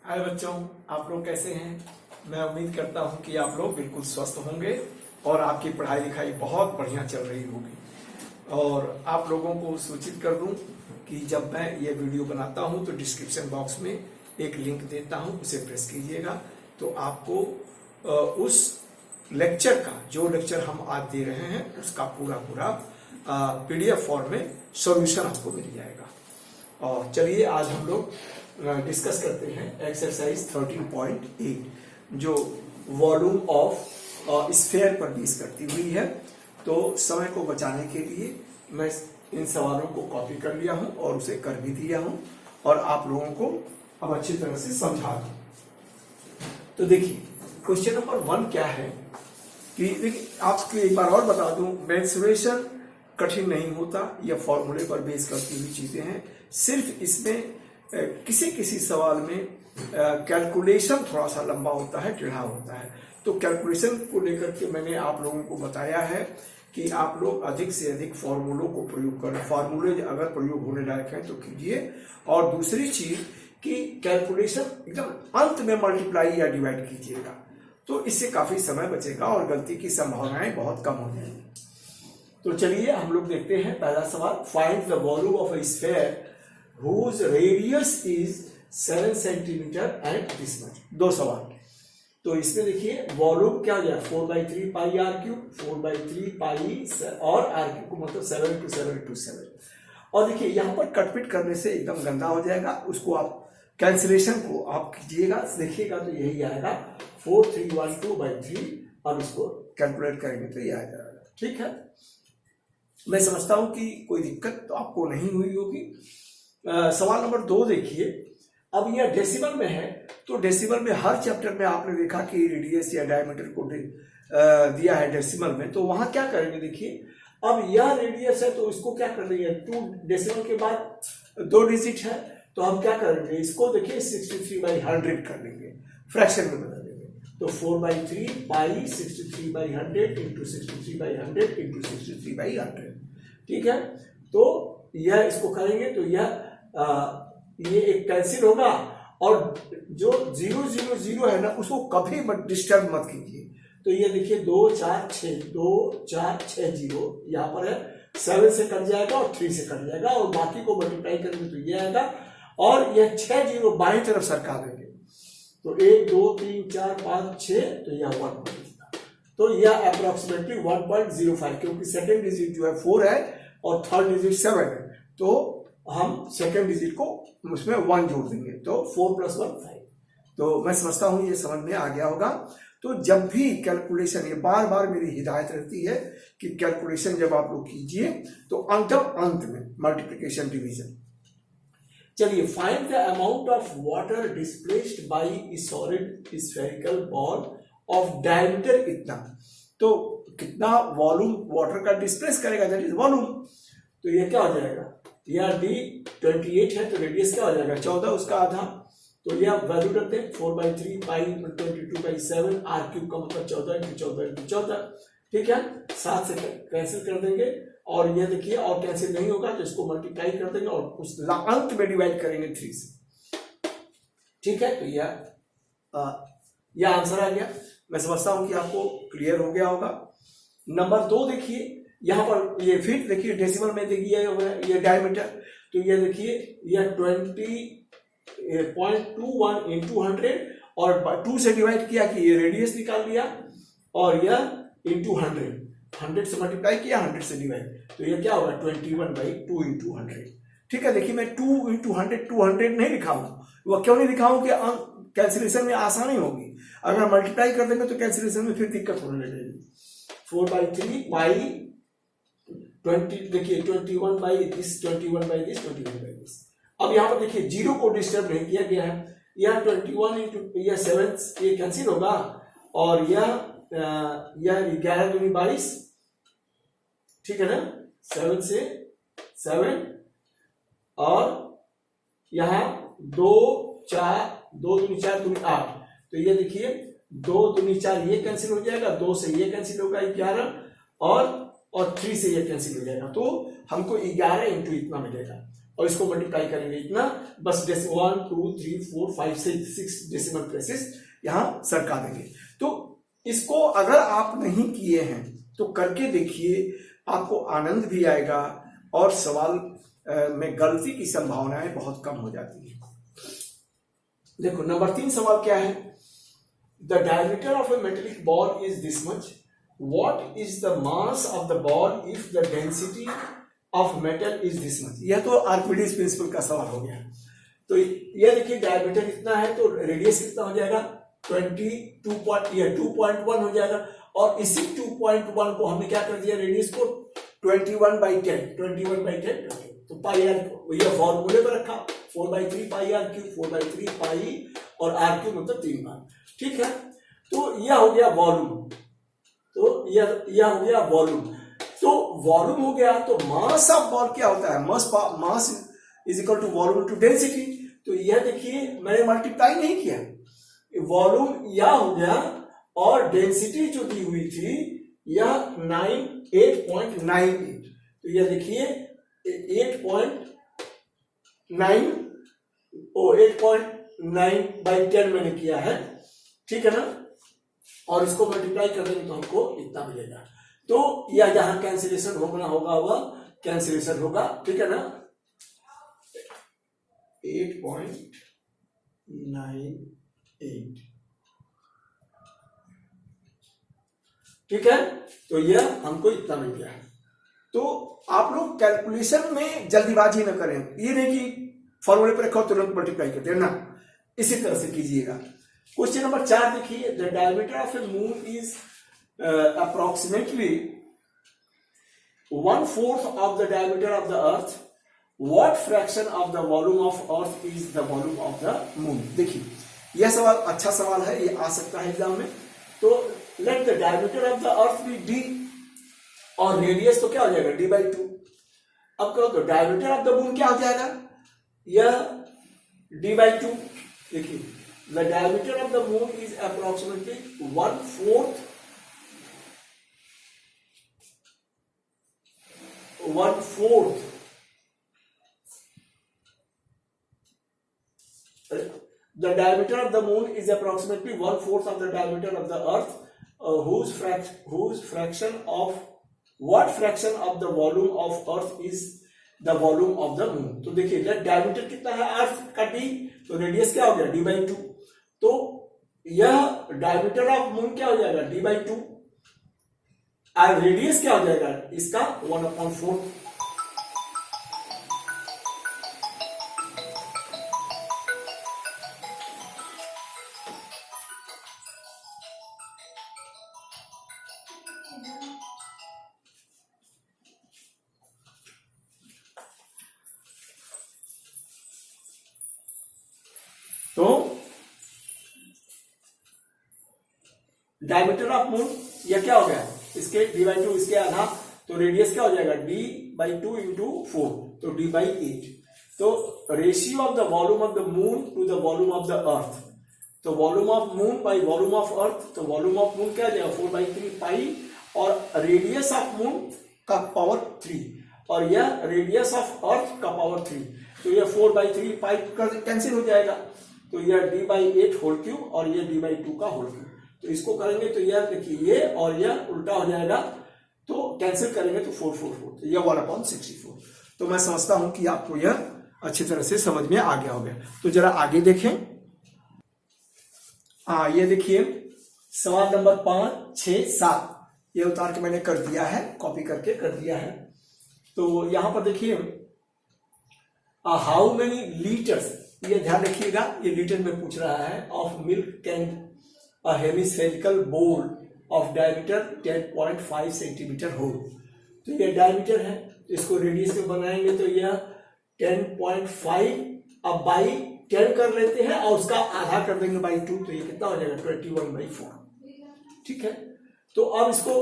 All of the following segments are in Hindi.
हाय बच्चों, आप लोग कैसे हैं। मैं उम्मीद करता हूं कि आप लोग बिल्कुल स्वस्थ होंगे और आपकी पढ़ाई लिखाई बहुत बढ़िया चल रही होगी। और आप लोगों को सूचित कर दूं कि जब मैं ये वीडियो बनाता हूं तो डिस्क्रिप्शन बॉक्स में एक लिंक देता हूं, उसे प्रेस कीजिएगा तो आपको उस लेक्चर का, जो लेक्चर हम आज दे रहे हैं उसका पूरा पीडीएफ फॉर्म में सॉल्यूशन आपको मिल जाएगा। और चलिए आज हम लोग डिस्कस करते हैं एक्सरसाइज 13.8 जो वॉल्यूम ऑफ स्फीयर पर बेस करती हुई है। तो समय को बचाने के लिए मैं इन सवालों को कॉपी कर लिया हूं और उसे कर भी दिया हूं और आप लोगों को अब अच्छी तरह से समझा दूं। तो देखिए क्वेश्चन नंबर 1 क्या है कि देखिए आपको एक बार और बता दूं, मेंसुरेशन कठिन नहीं होता, यह फॉर्मूले पर बेस करती हुई चीजें हैं। सिर्फ इसमें किसी सवाल में कैलकुलेशन थोड़ा सा लंबा होता है, टेढ़ा होता है। तो कैलकुलेशन को लेकर के मैंने आप लोगों को बताया है कि आप लोग अधिक से अधिक फॉर्मूलों को प्रयोग करें। फॉर्मूले अगर प्रयोग होने लायक हैं तो कीजिए। और दूसरी चीज कि कैलकुलेशन एकदम अंत में मल्टीप्लाई या डिवाइड कीजिएगा, तो इससे काफी समय बचेगा और गलती की संभावनाएं बहुत कम हो जाएंगी। तो चलिए हम लोग देखते हैं पहला सवाल। Find the volume of a sphere whose radius is 7 centimetre and this much. दो सवाल। तो इसमें देखिए वॉल्यूम क्या हो जाए 4/3 पाई आर क्यूब, 4/3 पाई और आर क्यूब को मतलब 7 × 7 × 7। और देखिए यहाँ पर कटपिट करने से एकदम गंदा हो जाएगा, उसको आप कैंसिलेशन को आप कीजिएगा, देखिएगा तो यही आएगा 4312/3। अब इसको कैलकुलेट करेंगे तो ये आ जाएगा। ठीक है, मैं समझता हूं कि कोई दिक्कत तो आपको नहीं हुई होगी। सवाल नंबर 2 देखिए। अब यह डेसिमल में है, तो डेसिमल में हर चैप्टर में आपने देखा कि रेडियस या डायमीटर को दिया है डेसिमल में, तो वहां क्या करेंगे देखिए। अब यह रेडियस है तो इसको क्या कर देंगे, 2 डेसिमल के बाद 2 डिजिट है तो हम क्या करेंगे, इसको देखिए 63/100 कर लेंगे, फ्रैक्शन में बदल देंगे। तो 4/3 पाई 63/100 × 63/100 × 63/100। ठीक है, तो यह इसको करेंगे तो ये एक कैंसिल होगा और जो 0 0 0 है ना उसको कभी मत डिस्टर्ब मत कीजिए। तो ये देखिए 2 4 6 2 4 6 0 यहाँ पर है, 7 से कट जाएगा और 3 से कट जाएगा और बाकी को मल्टीप्लाई करेंगे तो ये आएगा और यह 6 0 बाईं तरफ सरका देंगे। तो 1 2 3 4 5 6 तो यह 1 बनेगा। तो यह अप्रोक्सीमेटली 1.05, क्योंकि सेकेंड डिजिट जो है 4 है और थर्ड डिजिट 7 है, तो हम सेकेंड डिजिट को उसमें 1 जोड़ देंगे तो 4 + 1 5। तो मैं समझता हूं ये समझ में आ गया होगा। तो जब भी कैलकुलेशन, ये बार बार मेरी हिदायत रहती है कि कैलकुलेशन जब आप लोग कीजिए तो अंत में मल्टीप्लिकेशन डिवीजन। चलिए, find the amount of water displaced by solid spherical ball of diameter इतना। तो कितना वॉल्यूम वाटर का डिस्प्लेस करेगा, दैट इज वॉल्यूम। तो ये क्या हो जाएगा, यह d 28 है तो रेडियस क्या हो जाएगा 14, उसका आधा। तो यह वैल्यू रखते हैं 4/3 पाई 22/7 आर क्यूब का मतलब 14 × 14 × 14। ठीक है, 7 से कैंसिल कर देंगे और ये देखिए और कैंसिल नहीं होगा तो इसको मल्टीप्लाई कर देंगे और उस अंत में डिवाइड करेंगे 3 से। ठीक है, तो यह आंसर आ गया। मैं समझता हूं कि आपको क्लियर हो गया होगा। नंबर 2 देखिए, यहां पर ये फिर देखिए डेसिमल में देखिए ये डायमीटर, तो ये देखिए यह 20.21 × 100 और 2 से डिवाइड किया कि ये रेडियस निकाल लिया और यह इंटू 100 से मल्टीप्लाई किया, 100 से डिवाइड, तो ये क्या होगा 21/2 × 100। ठीक है, देखिए मैं 2 × 100 200 नहीं लिखा हूं। वह क्यों नहीं लिखा हूं कि कैंसिलेशन में आसानी होगी। अगर मल्टीप्लाई कर देंगे तो कैंसिलेशन में फिर दिक्कत होने लगेगी। 4/3 पाई 20, देखिए 21/this 21/this 21/this। अब यहाँ पर देखिए 0 को डिस्टर्ब नहीं किया गया है, यह 21 × यह 7 ये कैंसिल होगा और यह 11 दूनी 22। ठीक है ना, 7 से 7 और यहाँ 2 4 2 दूनी 4 दूनी 8। तो ये देखिए 2 दूनी 4 ये कैंसिल हो जाएगा, 2 से ये कैंसिल होगा 11 और 3 से ये कैंसिल हो जाएगा, तो हमको 11 × इतना मिलेगा। और इसको मल्टीप्लाई करेंगे इतना, बस 1 2 3 4 5 6 डेसिमल प्लेसेस यहां सरका देंगे। तो इसको अगर आप नहीं किए हैं तो करके देखिए, आपको आनंद भी आएगा और सवाल में गलती की संभावनाएं बहुत कम हो जाती है। देखो नंबर 3 सवाल क्या है, the diameter of A metallic ball is this much, what is the mass of the ball if the density of metal is this much. यह तो आर्किमिडीज प्रिंसिपल का सवाल हो गया। तो यह देखिए डायमीटर कितना है तो रेडियस कितना हो जाएगा 2.1 हो जाएगा, और इसी 2.1 को हमने क्या कर दिया रेडियस को 21/10 तो पाई आर यह फॉर्मूले पर रखा 4/3 पाई आर क्यूब, 4/3 पाई और आर क्यूब मतलब 3 बार। ठीक है, तो यह हो गया वॉल्यूम, तो यह हो गया वॉल्यूम। तो वॉल्यूम हो गया, तो मास ऑफ बॉल क्या होता है, mass is equal to volume to density. तो यह देखिए मैंने मल्टीप्लाई नहीं किया, वॉल्यूम यह हो गया और डेंसिटी जो दी हुई थी यह 8.98, तो यह देखिए 8.9/10 मैंने किया है। ठीक है ना, और इसको मल्टीप्लाई कर देंगे तो हमको इतना मिलेगा। तो यह जहां कैंसिलेशन होगा वह कैंसिलेशन होगा। ठीक है ना, 8.98। ठीक है, तो यह हमको इतना मिल गया। तो आप लोग कैलकुलेशन में जल्दीबाजी न करें, ये नहीं कि फॉर्मूले पर रखो तुरंत मल्टीप्लाई कर देना, इसी तरह से कीजिएगा। क्वेश्चन नंबर 4 देखिए, the diameter of A moon is approximately 1/4 of the diameter of the earth, what fraction of the volume of earth is the volume of the moon। देखिए यह सवाल अच्छा सवाल है, ये आ सकता है एग्जाम में। तो let the diameter of the earth be d और रेडियस तो क्या हो जाएगा d/2। अब कहो तो डायमीटर ऑफ द मून क्या हो जाएगा, यह d/2। देखिए the diameter of the moon is approximately 1/4 the diameter of the moon is approximately 1/4 of the diameter of the earth, whose fraction of what fraction of the volume of earth is the volume of the moon। तो देखिए डायमीटर कितना है अर्थ का d, तो रेडियस क्या हो गया d/2, तो यह डायमीटर ऑफ मून क्या हो जाएगा d/2 और रेडियस क्या हो जाएगा इसका 1/4। तो डायमीटर ऑफ मून यह क्या हो गया इसके d/2 इसके आधा, तो रेडियस क्या हो जाएगा d/2 इंटू 4 तो d/8। तो ratio of the volume of the moon to the volume of the earth, तो volume of moon by volume of earth, तो वॉल्यूम ऑफ मून क्या जाएगा 4/3 पाई और रेडियस ऑफ मून का पावर 3 और यह रेडियस ऑफ अर्थ का पावर 3, तो यह 4/3 पाई कैंसिल हो जाएगा, तो यह d/8 होल क्यूब और यह d/2 का होल क्यूब। तो इसको करेंगे तो यह देखिए ये और यह उल्टा हो जाएगा, तो कैंसिल करेंगे तो 4/4, तो यह 1/64। तो मैं समझता हूं कि आपको यह अच्छी तरह से समझ में आ गया हो गया। तो जरा आगे देखें, ये देखिए सवाल नंबर 5 6 7 ये उतार के मैंने कर दिया है, कॉपी करके कर दिया है। तो यहां पर देखिए हाउ मेनी लीटर्स, ये ध्यान रखिएगा ये लीटर में पूछ रहा है, of milk can a hemispherical bowl of diameter 10.5 centimetre हो। तो ये डायमीटर है, इसको रेडियस में बनाएंगे तो यह 10.5 अब बाई 10 कर लेते हैं और उसका आधा कर देंगे बाई 2, तो ये कितना हो जाएगा 21/4। ठीक है, तो अब इसको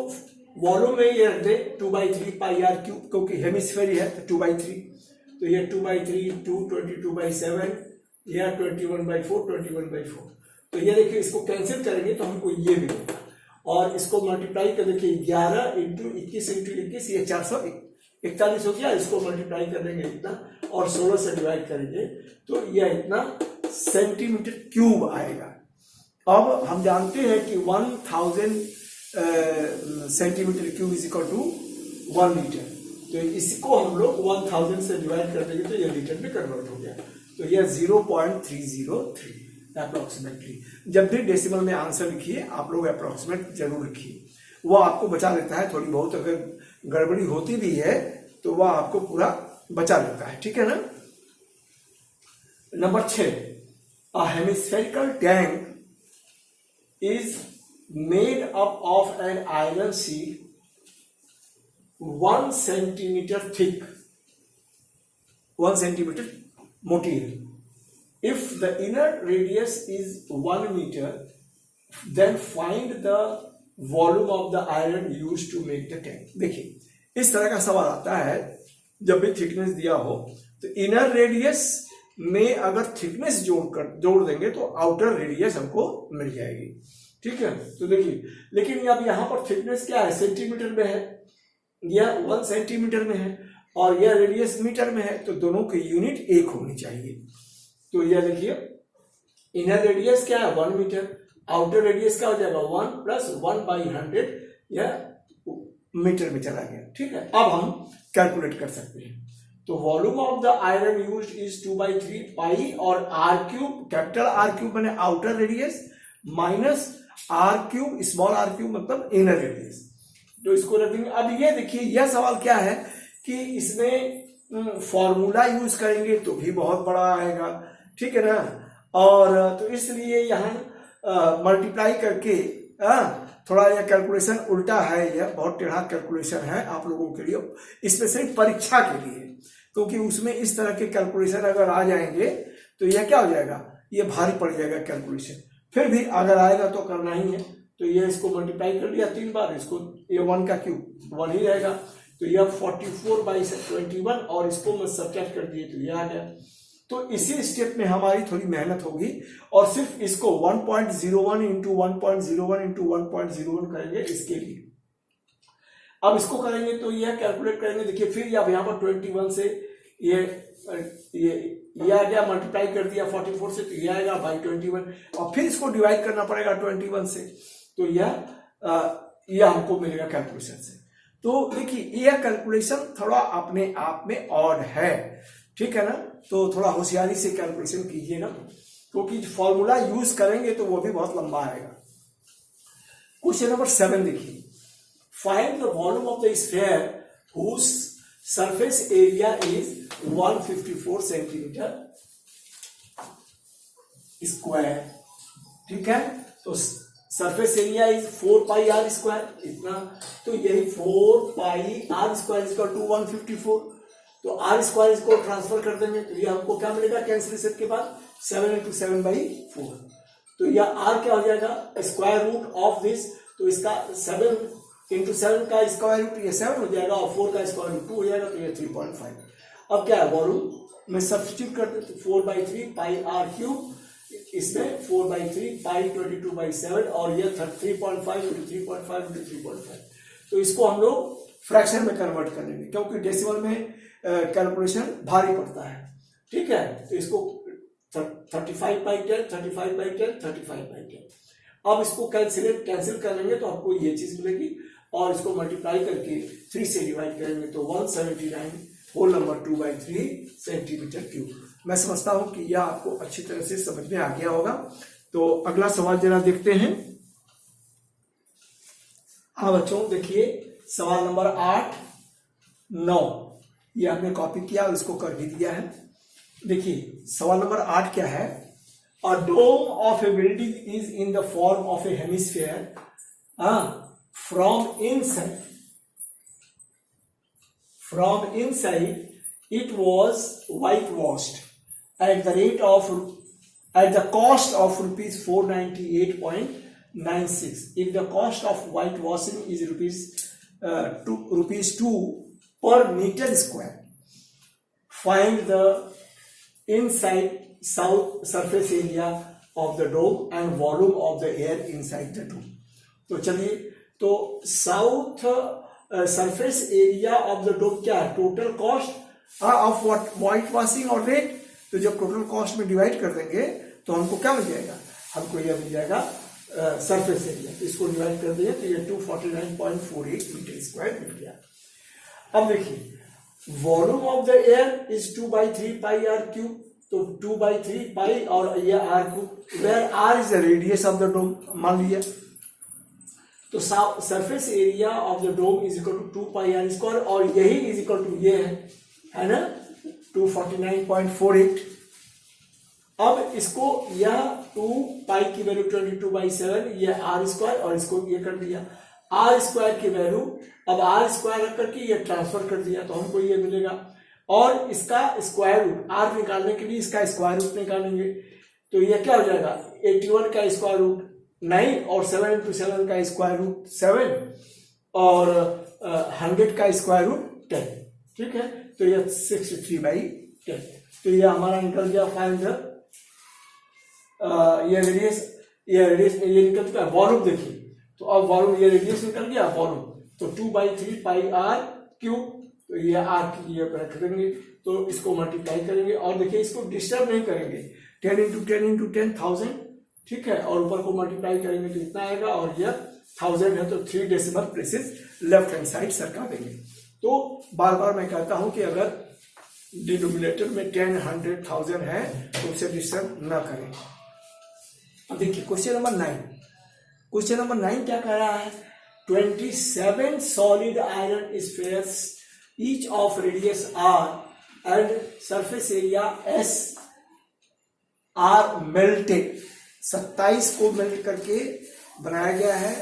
वॉल्यूम में ये रख दे 2/3 पाई आर क्यूब, क्योंकि हेमिस्फेयर है तो 2/3, तो ये 2/3 2 22/7 यह 21/4 21/4। तो ये देखिए इसको कैंसिल करेंगे तो हमको ये मिलेगा और इसको मल्टीप्लाई कर देखिए 11 × 21 × 21 ये 41 हो गया, इसको मल्टीप्लाई कर देंगे इतना और 16 से डिवाइड करेंगे तो यह इतना सेंटीमीटर क्यूब आएगा। अब हम जानते हैं कि 1000 centimetre cube is equal to 1 litre, तो इसको हम लोग 1000 से डिवाइड कर देंगे तो यह लीटर में कन्वर्ट हो गया, तो यह 0.303 अप्रोक्सीमेटली। जब भी डेसिमल में आंसर लिखिए आप लोग अप्रोक्सीमेट जरूर लिखिए, वो आपको बचा लेता है। थोड़ी बहुत अगर गड़बड़ी होती भी है तो वह आपको पूरा बचा लेता है, ठीक है ना। Number 6, a hemispherical tank is made up of an iron sheet 1 centimeter thick, 1 centimeter material. If the inner radius is 1 meter, then find the volume of the iron used to make the tank. देखिए इस तरह का सवाल आता है जब भी थिकनेस दिया हो तो इनर रेडियस में अगर थिकनेस जोड़ देंगे तो आउटर रेडियस हमको मिल जाएगी, ठीक है। तो देखिए लेकिन अब यहाँ पर थिकनेस क्या है, सेंटीमीटर में है, यह 1 सेंटीमीटर में है और यह रेडियस मीटर में है, तो दोनों की यूनिट एक होनी चाहिए। तो यह देखिए इनर रेडियस क्या है 1 मीटर, आउटर रेडियस क्या हो जाएगा 1 + 1/100, यह मीटर में चला गया, ठीक है। अब हम कैलकुलेट कर सकते हैं, तो volume of the iron used is 2/3 pi और r³ कैपिटल R³ मैंने outer radius minus r³ small r³ मतलब इनर रेडियस, तो इसको रख देंगे। अब ये देखिए यह सवाल क्या है कि इसमें फॉर्मूला यूज करेंगे तो भी बहुत बड़ा आएगा, ठीक है ना, और तो इसलिए यहाँ मल्टीप्लाई करके थोड़ा यह कैलकुलेशन उल्टा है, यह बहुत टेढ़ा कैलकुलेशन है आप लोगों के लिए, स्पेशली परीक्षा के लिए, क्योंकि उसमें इस तरह के कैलकुलेशन अगर आ जाएंगे तो यह क्या हो जाएगा, ये भारी पड़ जाएगा कैलकुलेशन। फिर भी अगर आएगा तो करना ही है, तो ये इसको मल्टीप्लाई कर लिया 3 बार, इसको ये 1 का क्यूब 1 ही रहेगा, तो यह 44/21 और इसको मैं सब्ट्रैक्ट कर दिए तो ये आ गया। तो इसी स्टेप में हमारी थोड़ी मेहनत होगी और सिर्फ इसको 1.01 × 1.01 × 1.01 करेंगे इसके लिए। अब इसको करेंगे तो यह कैलकुलेट करेंगे, देखिए फिर अब यहाँ पर 21 से ये आ गया, मल्टीप्लाई कर दिया 44 से तो ये आएगा बाई 21 और फिर इसको डिवाइड करना पड़ेगा 21 से, तो यह हमको मिलेगा कैलकुलेशन से। तो देखिए यह कैलकुलेशन थोड़ा अपने आप में ऑड है, ठीक है ना, तो थोड़ा होशियारी से कैलकुलेशन कीजिएगा, क्योंकि फॉर्मूला यूज करेंगे तो वो भी बहुत लंबा आएगा। क्वेश्चन नंबर 7 देखिए, find the volume of the sphere whose surface area is 154 centimetre square, ठीक है। तो सरफेस एरिया इज 4πr², इतना, तो यही 4πr² = 154, तो r² इसको ट्रांसफर कर देंगे तो ये हमको क्या मिलेगा कैंसिलेशन के बाद 7 × 7/4, तो यह r क्या हो जाएगा स्क्वायर रूट ऑफ दिस, तो इसका 7 × 7 का स्क्वायर रूट ये 7 हो जाएगा और 4 का स्क्वायर रूट 2 हो जाएगा, तो ये 3.5। अब क्या है वॉल्यूम में सब्स्टिट्यूट करते तो 4/3 πr³, इसमें 4/3 π22/7 और ये 3.5 × 3.5 × 3.5, तो इसको हम लोग फ्रैक्शन में कन्वर्ट कर लेंगे क्योंकि डेसिमल में कैलकुलेशन भारी पड़ता है, ठीक है। तो इसको 35/10 35/10 35/10, अब इसको कैंसिल कर लेंगे तो आपको ये चीज मिलेगी और इसको मल्टीप्लाई करके 3 से डिवाइड करेंगे तो 179 होल नंबर 2/3 सेंटीमीटर क्यूब। मैं समझता हूं कि यह आपको अच्छी तरह से समझ में आ गया होगा। तो अगला सवाल जरा देखते हैं। हाँ बच्चों देखिए सवाल नंबर 8, 9 ये हमने कॉपी किया और इसको कर भी दिया है। देखिए सवाल नंबर 8 क्या है, a dome of a building is in the form of a hemisphere from inside it was whitewashed at the cost of rupees 498.96. If the cost of whitewashing is rupees 2 per meter square, find the inside south surface area of the dome and volume of the air inside the dome. तो चलिए, तो so the surface area of the dome क्या है, total cost of white washing और रेट। तो जब टोटल कॉस्ट में डिवाइड कर देंगे तो हमको क्या मिल जाएगा, हमको यह मिल जाएगा सरफेस एरिया। तो इसको डिवाइड कर दिया तो ये 249.48 मीटर स्क्वायर मिल गया। अब देखिए volume of the air is 2/3 pi R cube. तो 2/3 पाई और ये R cube, where R is the radius of the dome मान लिया। तो surface area of the dome is equal to 2 pi R square और यही इज इक्वल टू ये है ना 249.48। अब इसको यह 2 पाई की वैल्यू 22/7 ये आर स्क्वायर और इसको ये कर दिया आर स्क्वायर की वैल्यू। अब आर स्क्वायर रख करके ये ट्रांसफर कर दिया तो हमको ये मिलेगा और इसका स्क्वायर रूट आर निकालने के लिए इसका स्क्वायर रूट निकालेंगे तो ये क्या हो जाएगा 81 का स्क्वायर रूट 9 और 7 into 7 का स्क्वायर रूट 7 और 100 का स्क्वायर रूट 10। ठीक है, तो ये 63/10। तो ये हमारा निकल गया 500। ये रेडियस ये निकल चुका है। वॉल्यूम देखिए तो अब वॉल्यूम ये रेडियस निकल गया वॉल्यूम तो 2/3 पाई आर क्यूब। तो ये आर की ये रख देंगे तो इसको मल्टीप्लाई करेंगे और देखिए इसको डिस्टर्ब नहीं करेंगे 10 into 10 into 10,000। ठीक है, और ऊपर को मल्टीप्लाई करेंगे तो इतना आएगा और यह 1000 है तो 3 decimal places left hand side सरका देंगे। तो बार बार मैं कहता हूं कि अगर डिनोमिनेटर में 10, 100, 1000 है तो उसे डिस्टर्ब ना करें। अब देखिए क्वेश्चन नंबर 9। क्वेश्चन नंबर 9 क्या कह रहा है 27 solid iron spheres each of radius R and surface area S are melted. 27 को मेल्ट करके बनाया गया है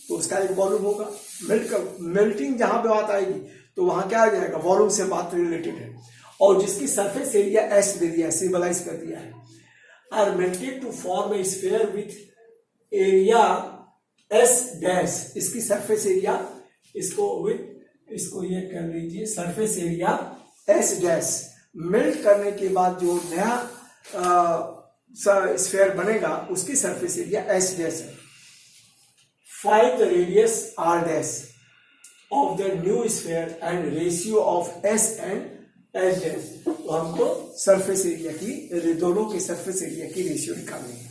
तो उसका एक वॉल्यूम होगा। मेल्टिंग जहां पे बात आएगी तो वहां क्या आ जाएगा वॉल्यूम से बात रिलेटेड है और जिसकी सरफेस एरिया एस दे दिया सिंबलाइज कर दिया है are melted to form a sphere with area S dash. इसकी सरफेस एरिया इसको ये कर लीजिए surface area S dash. Melt करने के बाद जो नया स्फीयर बनेगा उसकी सरफेस एरिया एस डैश है। Find the radius R dash of the new sphere and ratio of S and S dash. तो हमको सरफेस एरिया की दोनों के सरफेस एरिया की रेशियो निकालनी है।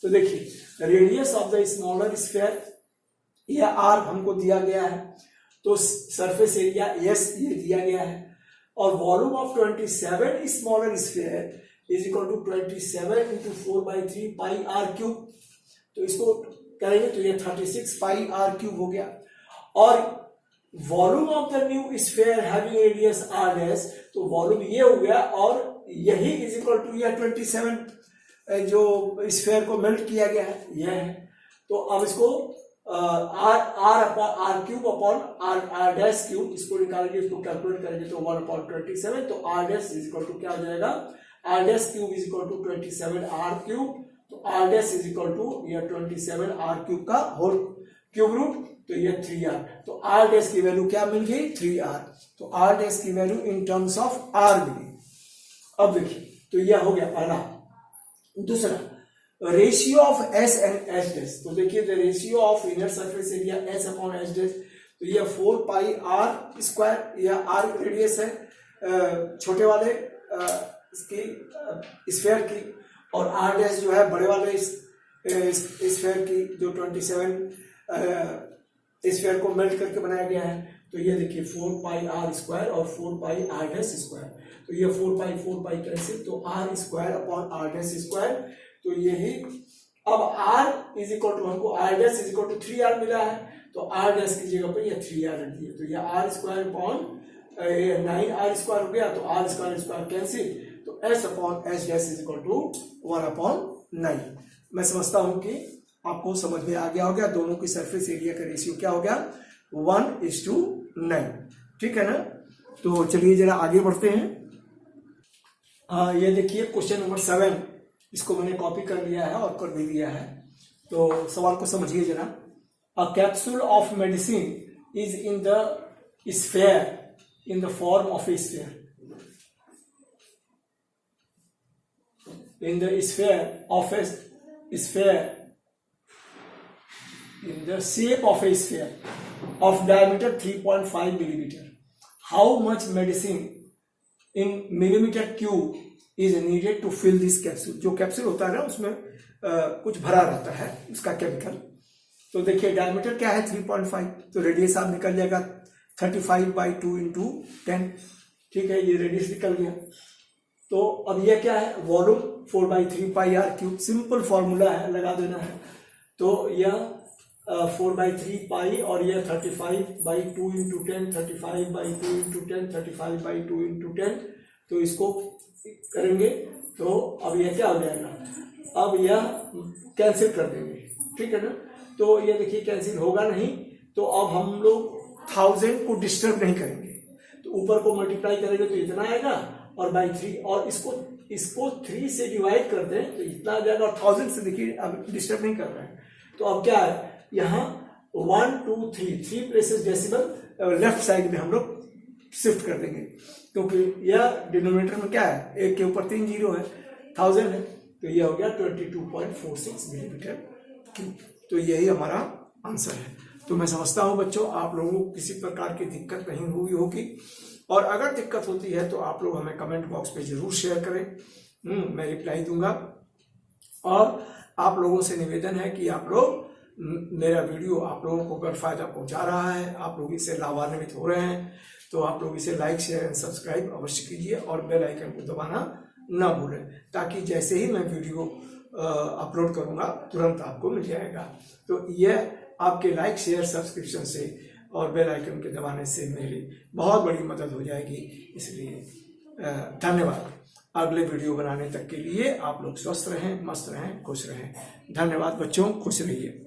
तो देखिए radius of the smaller sphere यह आर हमको दिया गया है तो सरफेस एरिया एस ये दिया गया है और volume of 27 smaller sphere is equal to 27 into 4/3 pi R cube. तो इसको करेंगे तो ये 36 पाई आर क्यूब हो गया और volume of the new sphere having radius R dash. तो वॉल्यूम ये हो गया और यही इज इक्वल टू यह 27 जो स्फीयर को मेल्ट किया गया है यह है। तो अब इसको R cube upon R dash cube इसको निकालेंगे इसको कैलकुलेट करेंगे तो 1/27। तो R dash is equal to क्या हो जाएगा R dash cube is equal to 27 R cube. तो R dash is equal to यह 27 आर क्यूब का होल क्यूब रूट तो ये 3r। तो आर डैश की वैल्यू क्या मिल गई 3r। तो आर डैश की value in terms of R मिली। अब देखिए तो यह हो गया पहला। दूसरा ratio of S and S dash. तो देखिए the ratio of inner surface area S upon S dash. तो यह 4 पाई आर स्क्वायर यह आर रेडियस है छोटे वाले इसकी स्फीयर की और आर डैश जो है बड़े वाले स्फीयर की जो 27 स्फीयर को मेल्ट करके बनाया गया है। तो ये देखिए 4 पाई आर स्क्वायर और 4 पाई आर डैश स्क्वायर। तो ये 4 पाई कैंसिल तो R square upon R dash square. तो यही अब आर इज इक्वल टू हमको R dash is equal to 3r मिला है तो आर डैश की जगह पर ये 3r रख दिया। तो ये are square upon 9r square हो गया तो आर स्क्वायर कैंसिल तो s upon S dash is equal to 1/9। मैं समझता हूं कि आपको समझ में आ गया होगा दोनों की सरफेस एरिया का रेशियो क्या हो गया 1:9। ठीक है ना। तो चलिए जरा आगे बढ़ते हैं। ये देखिए क्वेश्चन नंबर 7 इसको मैंने कॉपी कर लिया है और कर भी दिया है। तो सवाल को समझिए जरा। A capsule of medicine is in the sphere in the form of A sphere in the sphere of a sphere in the shape of a sphere of diameter 3.5 millimeter. How much medicine in millimeter cube is needed to fill this capsule? जो कैप्सूल होता है ना उसमें कुछ भरा रहता है उसका केमिकल। तो देखिए डायमीटर क्या है 3.5, तो रेडियस आप निकल जाएगा 35/2 × 10। ठीक है, ये रेडियस निकल गया। तो अब ये क्या है, वॉल्यूम 4/3 πr³। सिंपल फॉर्मूला है, लगा देना है। तो यह 4/3 पाई और यह 35/2 × 10, 35/2 × 10, 35/2 × 10। तो इसको करेंगे तो अब यह क्या हो जाएगा, अब यह कैंसिल कर देंगे। ठीक है ना, तो ये देखिए कैंसिल होगा नहीं। तो अब हम लोग 1000 को डिस्टर्ब नहीं करेंगे, तो ऊपर को मल्टीप्लाई करेंगे तो इतना आएगा और बाई 3, और इसको 3 से डिवाइड कर दें तो इतना आ जाएगा। और 1000 से देखिए अब डिस्टर्ब नहीं कर रहे हैं। तो अब क्या है, यहाँ 1 2 3 प्लेसेस डेसिमल लेफ्ट साइड में हम लोग शिफ्ट कर देंगे, क्योंकि यह डिनोमिनेटर में क्या है, एक के ऊपर 3 जीरो है, 1000 है, तो यह हो गया 22.46 मिलीमीटर क्यूब। तो यही हमारा आंसर है। तो मैं समझता हूँ बच्चों आप लोगों को किसी प्रकार की दिक्कत नहीं हुई होगी, और अगर दिक्कत होती है तो आप लोग हमें कमेंट बॉक्स पे जरूर शेयर करें, मैं रिप्लाई दूंगा। और आप लोगों से निवेदन है कि आप लोग मेरा वीडियो आप लोगों को अगर फायदा पहुंचा रहा है, आप लोग इससे लाभान्वित हो रहे हैं, तो आप लोग इसे लाइक शेयर एंड सब्सक्राइब अवश्य कीजिए और बेल आइकन को दबाना ना भूलें, ताकि जैसे ही मैं वीडियो अपलोड करूंगा तुरंत आपको मिल जाएगा। तो यह आपके लाइक शेयर सब्सक्रिप्शन से और बेल आइकन के दबाने से मेरी बहुत बड़ी मदद हो जाएगी। इसलिए धन्यवाद। अगले वीडियो बनाने तक के लिए आप लोग स्वस्थ रहें, मस्त रहें, खुश रहें। धन्यवाद बच्चों, खुश रहिए।